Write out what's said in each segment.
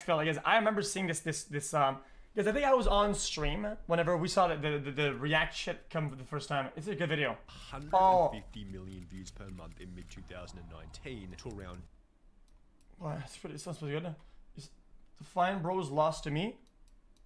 fail. Guys, I remember seeing this because I think I was on stream whenever we saw the React shit come for the first time. It's a good video. 150 million views per month in mid-2019 to around... Wow, it sounds pretty good. The Fine Bros lost to me.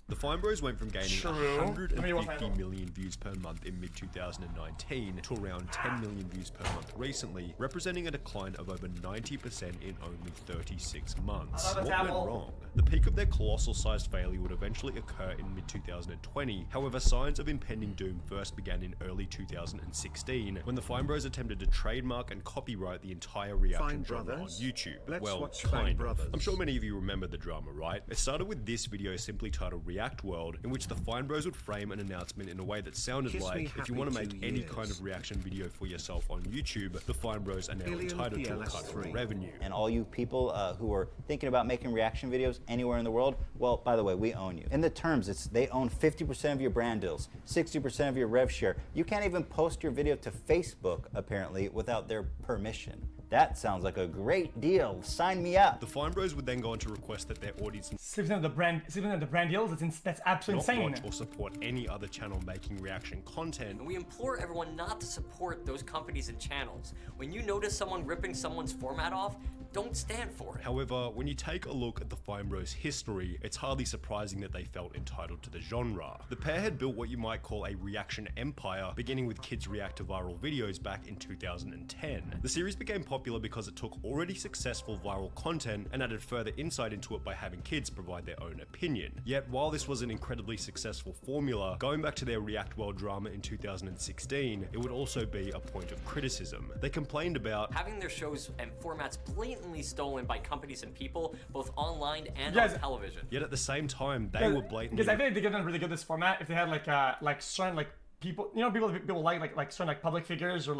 The Fine Bros went from gaining 150 True. million views per month in mid-2019 to around 10 million views per month recently, representing a decline of over 90% in only 36 months. What went wrong? The peak of their colossal-sized failure would eventually occur in mid-2020. However, signs of impending doom first began in early 2016, when the Fine Bros attempted to trademark and copyright the entire reaction genre on YouTube. Well, kind of. I'm sure many of you remember the drama, right? It started with this video simply titled React World, in which the Fine Bros would frame an announcement in a way that sounded like, if you want to make any kind of reaction video for yourself on YouTube, the Fine Bros are now entitled to a cut of the revenue. And all you people who are thinking about making reaction videos anywhere in the world, well, by the way, we own you. In the terms, they own 50% of your brand deals, 60% of your rev share. You can't even post your video to Facebook, apparently, without their permission. That sounds like a great deal. Sign me up. The Fine Bros would then go on to request that their audience 60% of the brand deals. That's absolutely insane. Watch or support any other channel making reaction content. And we implore everyone not to support those companies and channels. When you notice someone ripping someone's format off, don't stand for it. However, when you take a look at the Fine Bros' history, it's hardly surprising that they felt entitled to the genre. The pair had built what you might call a reaction empire, beginning with kids react to viral videos back in 2010. The series became popular because it took already successful viral content and added further insight into it by having kids provide their own opinion. Yet, while this was an incredibly successful formula, going back to their React World drama in 2016, it would also be a point of criticism. They complained about having their shows and formats blatantly stolen by companies and people, both online and on television. Yet at the same time, they were blatantly... Because I think they could have done really good this format if they had like certain people, people like certain public figures or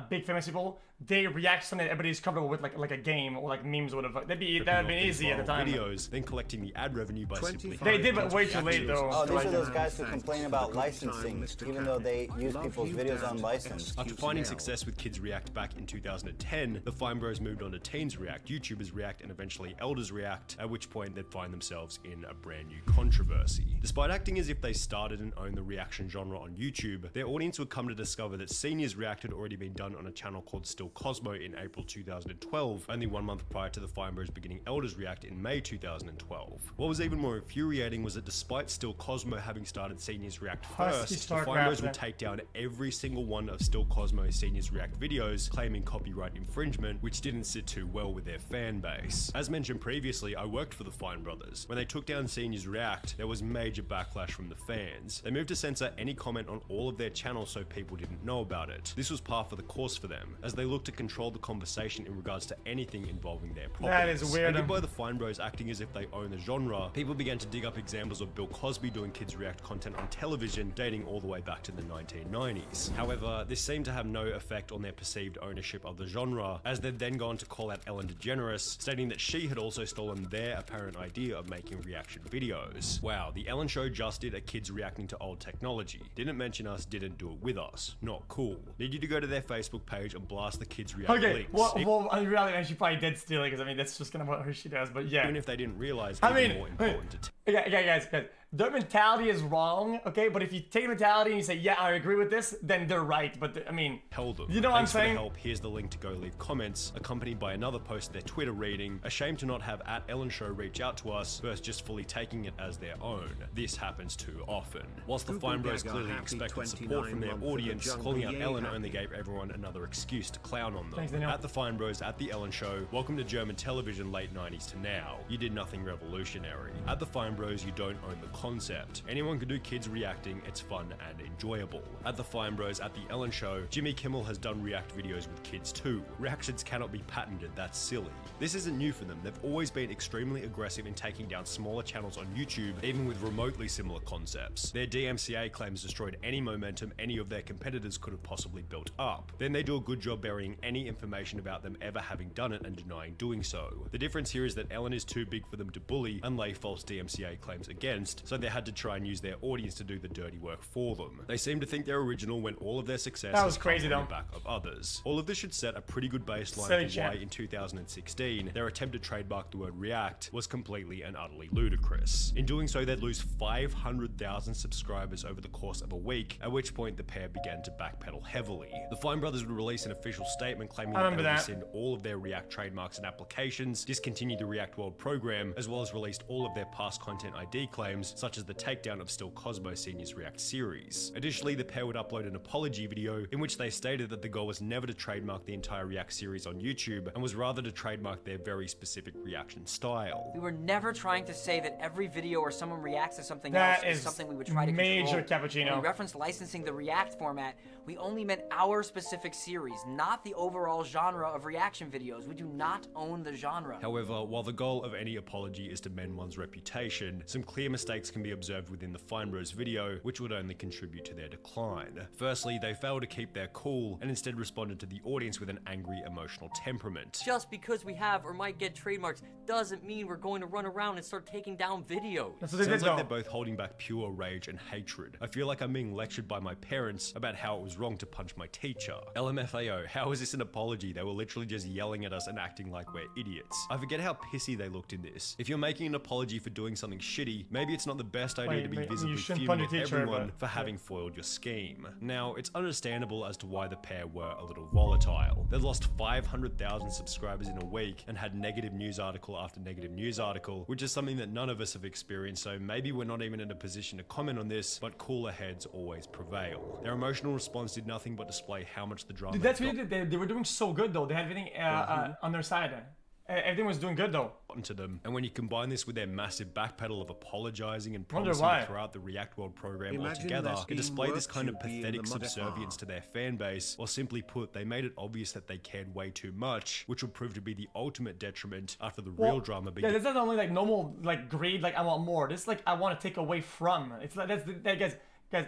big famous people. They react to something that everybody's comfortable with, like a game or like memes or whatever. That'd have been easy at the time. Videos, then collecting the ad revenue by simply... They did, but way too late though. Oh, these are those guys who complain about licensing, even though they use people's videos unlicensed. After finding success with Kids React back in 2010, the Fine Bros moved on to Teens React, YouTubers React, and eventually Elders React, at which point they'd find themselves in a brand new controversy. Despite acting as if they started and owned the reaction genre on YouTube, their audience would come to discover that Seniors React had already been done on a channel called Still Cosmo in April 2012, only 1 month prior to the Fine Bros beginning Elders React in May 2012. What was even more infuriating was that despite Still Cosmo having started Seniors React first, the Fine Bros would take down every single one of Still Cosmo's Seniors React videos, claiming copyright infringement, which didn't sit too well with their fan base. As mentioned previously, I worked for the Fine Brothers. When they took down Seniors React, there was major backlash from the fans. They moved to censor any comment on all of their channels so people didn't know about it. This was par for the course for them, as they looked to control the conversation in regards to anything involving their properties. That is weird. Aided by the Fine Bros acting as if they own the genre, people began to dig up examples of Bill Cosby doing Kids React content on television dating all the way back to the 1990s. However, this seemed to have no effect on their perceived ownership of the genre, as they'd then gone to call out Ellen DeGeneres, stating that she had also stolen their apparent idea of making reaction videos. Wow, the Ellen Show just did a kids reacting to old technology. Didn't mention us, didn't do it with us. Not cool. Need you to go to their Facebook page and blast the Kids React links. Well, I reality, she probably did steal it, because I mean, that's just kind of what she does, but yeah. Even if they didn't realize, more important to guys, their mentality is wrong, okay? But if you take mentality and you say, yeah, I agree with this, then they're right. But I mean, tell them. You know what I'm saying? For the help. Here's the link to go leave comments, accompanied by another post of their Twitter reading. Ashamed to not have @EllenShow reach out to us, versus just fully taking it as their own. This happens too often. Whilst the Fine Bros clearly expected support from their audience, calling out Ellen only gave everyone another excuse to clown on them. Thanks, at the Fine Bros, at the Ellen Show, welcome to German television late 90s to now. You did nothing revolutionary. At the Fine Bros, you don't own the concept. Anyone can do kids reacting, it's fun and enjoyable. At the Fine Bros, at the Ellen Show, Jimmy Kimmel has done react videos with kids too. Reactions cannot be patented, that's silly. This isn't new for them. They've always been extremely aggressive in taking down smaller channels on YouTube, even with remotely similar concepts. Their DMCA claims destroyed any momentum any of their competitors could have possibly built up. Then they do a good job burying any information about them ever having done it and denying doing so. The difference here is that Ellen is too big for them to bully and lay false DMCA claims against, so they had to try and use their audience to do the dirty work for them. They seem to think they're original when all of their success That was crazy, on though. the back of others. All of this should set a pretty good baseline Silly for why chat. in 2016 their attempt to trademark the word react was completely and utterly ludicrous. In doing so, they'd lose 500,000 subscribers over the course of a week, at which point the pair began to backpedal heavily. The Fine brothers would release an official statement claiming that they would rescind all of their React trademarks and applications, discontinue the React World program, as well as released all of their past content ID claims, such as the takedown of Still Cosmo Senior's React series. Additionally, the pair would upload an apology video in which they stated that the goal was never to trademark the entire React series on YouTube, and was rather to trademark their very specific reaction style. We were never trying to say that every video where someone reacts to something That else is is something we would try to major control. cappuccino. When we referenced licensing the React format, we only meant our specific series, not the overall genre of reaction videos. We do not own the genre. However, while the goal of any apology is to mend one's reputation, some clear mistakes can be observed within the Fine Bros video, which would only contribute to their decline. Firstly, they failed to keep their cool and instead responded to the audience with an angry, emotional temperament. Just because we have or might get trademarks doesn't mean we're going to run around and start taking down videos. That's what they Sounds did, like though. they're both holding back pure rage and hatred. I feel like I'm being lectured by my parents about how it was wrong to punch my teacher. LMFAO, how is this an apology? They were literally just yelling at us and acting like we're idiots. I forget how pissy they looked in this. If you're making an apology for doing something shitty, maybe it's not the best idea to be visibly shouldn't fuming punch at your teacher, everyone but- for having foiled your scheme. Now, it's understandable as to why the pair were a little volatile. They'd lost 500,000 subscribers in a week and had negative news article after negative news article, which is something that none of us have experienced, so maybe we're not even in a position to comment on this, but cooler heads always prevail. Their emotional response did nothing but display how much the drama Dude, that's had what they were doing so good though. They had everything on their side. Everything was doing good though. gotten to them, and when you combine this with their massive backpedal of apologizing and Wonder promising why. to throw out the React World program Imagine altogether, less it displayed this teamwork kind of to be in pathetic the mud. subservience to their fan base, or simply put, they made it obvious that they cared way too much, which would prove to be the ultimate detriment after the real drama Yeah, began. that's not only like normal like greed, like I want more. This is like I want to take away from. It's like that guys.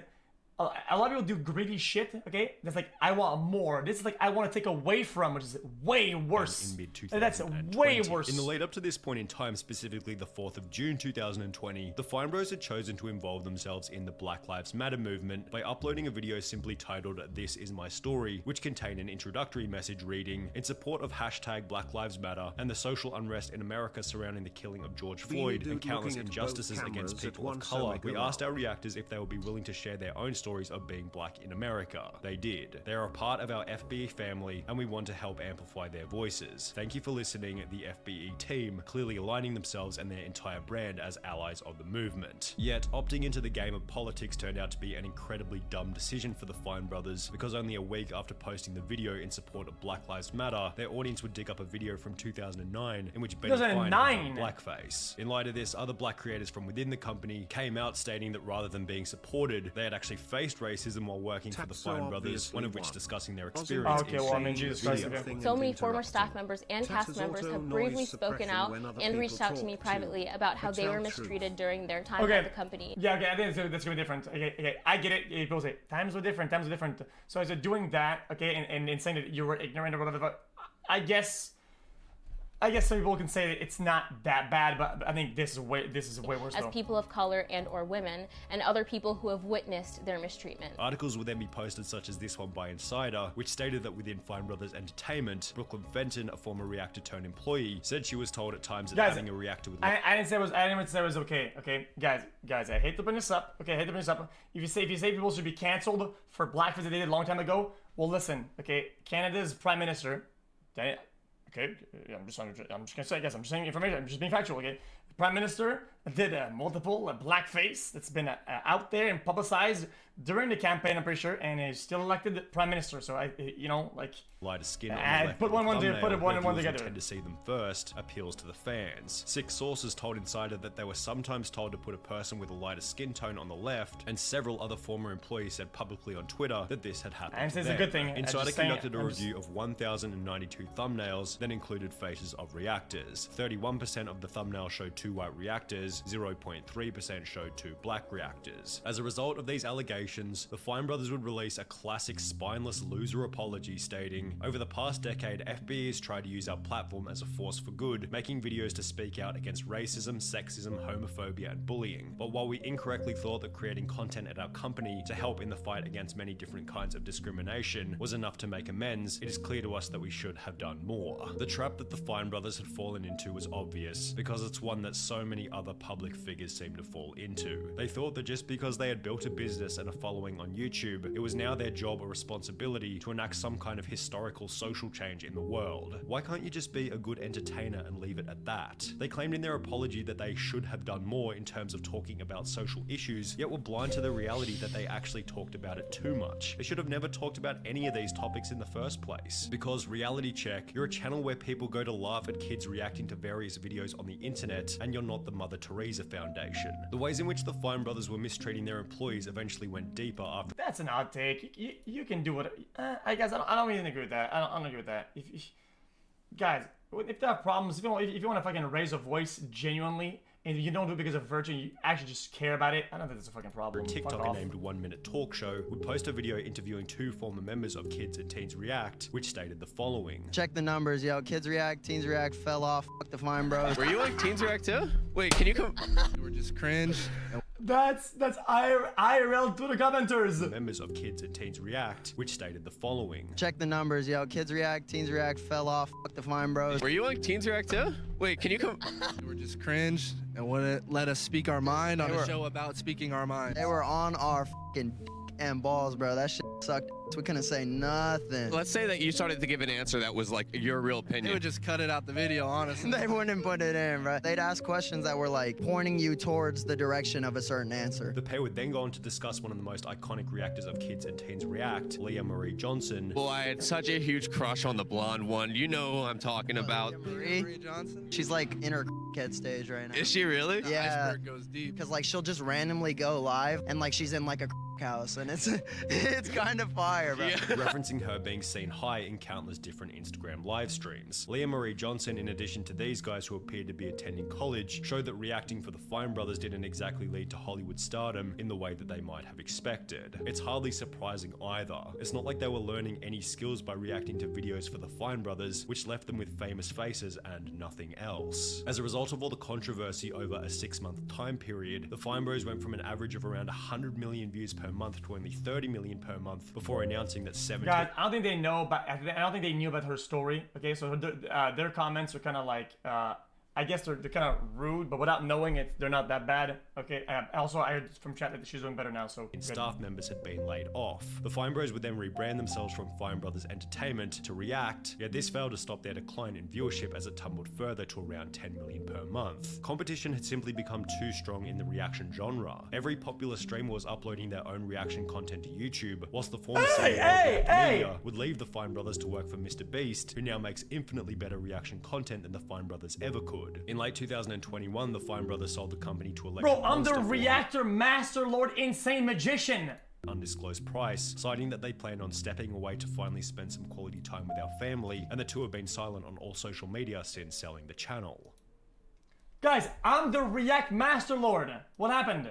A lot of people do greedy shit, okay? That's like, I want more. This is like, I want to take away from, which is way worse. In mid-2020. That's way worse. In the lead up to this point in time, specifically the 4th of June 2020, the Fine Bros had chosen to involve themselves in the Black Lives Matter movement by uploading a video simply titled "This Is My Story," which contained an introductory message reading, "In support of hashtag Black Lives Matter and the social unrest in America surrounding the killing of George Floyd and countless injustices against people of color, we asked our reactors if they would be willing to share their own stories of being black in America. They did. They are a part of our FBE family, and we want to help amplify their voices. Thank you for listening, the FBE team, clearly aligning themselves and their entire brand as allies of the movement." Yet, opting into the game of politics turned out to be an incredibly dumb decision for the Fine Brothers, because only a week after posting the video in support of Black Lives Matter, their audience would dig up a video from 2009 in which Benny Fine 2009? had blackface. In light of this, other black creators from within the company came out stating that rather than being supported, they had actually faced racism while working for the That's so Fine Brothers, obviously one of which one. discussing their Aussie experience Okay, in well, I mean, seeing Jesus the Christ, video. okay. So many former staff members and cast members have bravely spoken out and reached out to me privately about how they were mistreated during their time at the company. Yeah, okay, I think that's gonna be different. Okay, I get it. People say times were different. So is it doing that? Okay, and saying that you were ignorant or whatever. But I guess some people can say that it's not that bad, but I think this is way worse. As though. people of color and or women and other people who have witnessed their mistreatment. Articles would then be posted such as this one by Insider, which stated that within Fine Brothers Entertainment, Brooklyn Fenton, a former Reactor turned employee, said she was told at times that Guys, having a reactor with I didn't say it was okay. Okay, guys, I hate to bring this up. Okay, If you say people should be canceled for blackface that they did a long time ago, well, listen. Okay, Canada's prime minister. Okay, I'm just gonna say, guys, I'm just saying information. I'm just being factual. Okay, the prime minister did multiple blackface that's been out there and publicized during the campaign. I'm pretty sure, and is still elected prime minister. So lighter skin on Add- the left put of one- the one to- thumbnail, put it one and where one viewers would together. tend to see them first, appeals to the fans. 6 sources told Insider that they were sometimes told to put a person with a lighter skin tone on the left, and several other former employees said publicly on Twitter that this had happened And to it's them. a good thing. I'm Insider just saying- conducted a I'm just- review of 1,092 thumbnails that included faces of reactors. 31% of the thumbnails showed 2 white reactors, reactors, 0.3% showed 2 black reactors. As a result of these allegations, the Fine brothers would release a classic spineless loser apology stating, "Over the past decade, FB has tried to use our platform as a force for good, making videos to speak out against racism, sexism, homophobia, and bullying. But while we incorrectly thought that creating content at our company to help in the fight against many different kinds of discrimination was enough to make amends, it is clear to us that we should have done more." The trap that the Fine brothers had fallen into was obvious, because it's one that so many other public figures seem to fall into. They thought that just because they had built a business and a following on YouTube, it was now their job or responsibility to enact some kind of historical social change in the world. Why can't you just be a good entertainer and leave it at that? They claimed in their apology that they should have done more in terms of talking about social issues, yet were blind to the reality that they actually talked about it too much. They should have never talked about any of these topics in the first place. Because reality check, you're a channel where people go to laugh at kids reacting to various videos on the internet, and you're not the Mother Teresa Foundation. The ways in which the Fine brothers were mistreating their employees eventually went deeper after— That's an odd take. You can do it. I guess I don't even agree with that. I don't agree with that. Guys, if they have problems, if you want to fucking raise a voice genuinely, and you don't do it because of virtue, you actually just care about it, I don't think that's a fucking problem. A TikToker named 1 Minute Talk Show would post a video interviewing 2 former members of Kids and Teens React, which stated the following. Check the numbers, yo. Kids React, Teens React fell off. Fuck the Fine bros. Were you like Teens React too? Wait, can you come? We're just cringe. That's IRL to the commenters. Members of Kids and Teens React, which stated the following. Check the numbers, yo. Kids React, Teens React fell off. Fuck the Fine bros. Were you like Teens React too? Wait, can you come? We're just cringe and wouldn't let us speak our mind on a show about speaking our mind. They were on our fucking dick and balls, bro. That shit sucked. We couldn't say nothing. Let's say that you started to give an answer that was like your real opinion. They would just cut it out the video, honestly. They wouldn't put it in, bro. They'd ask questions that were like pointing you towards the direction of a certain answer. The pair would then go on to discuss one of the most iconic reactors of Kids and Teens React, Leah Marie Johnson. Well, I had such a huge crush on the blonde one. You know who I'm talking about. Marie Johnson? She's like in her head stage right now. Is she really? The Yeah. iceberg goes deep. Because like she'll just randomly go live and like she's in like a house and it's kind of fire, bro. Yeah. Referencing her being seen high in countless different Instagram live streams. Leah Marie Johnson, in addition to these guys who appeared to be attending college, showed that reacting for the Fine brothers didn't exactly lead to Hollywood stardom in the way that they might have expected. It's hardly surprising either. It's not like they were learning any skills by reacting to videos for the Fine brothers, which left them with famous faces and nothing else. As a result of all the controversy over a 6-month time period, the Fine bros went from an average of around 100 million views per month to only 30 million per month before announcing that 70— Guys, I don't think they know, but I don't think they knew about her story. Okay, so their comments are kind of like, I guess they're kind of rude, but without knowing it, they're not that bad. Okay, also I heard from chat that she's doing better now, so good. Staff members had been laid off. The Fine bros would then rebrand themselves from Fine Brothers Entertainment to React, yet this failed to stop their decline in viewership as it tumbled further to around 10 million per month. Competition had simply become too strong in the reaction genre. Every popular streamer was uploading their own reaction content to YouTube, whilst the former CEO of Media would leave the Fine Brothers to work for Mr. Beast, who now makes infinitely better reaction content than the Fine Brothers ever could. In late 2021, the Fine brothers sold the company to Electric Bro, I'm the Monster for reactor master lord insane magician. undisclosed price, citing that they planned on stepping away to finally spend some quality time with our family, and the two have been silent on all social media since selling the channel. Guys, I'm the React Master Lord. What happened?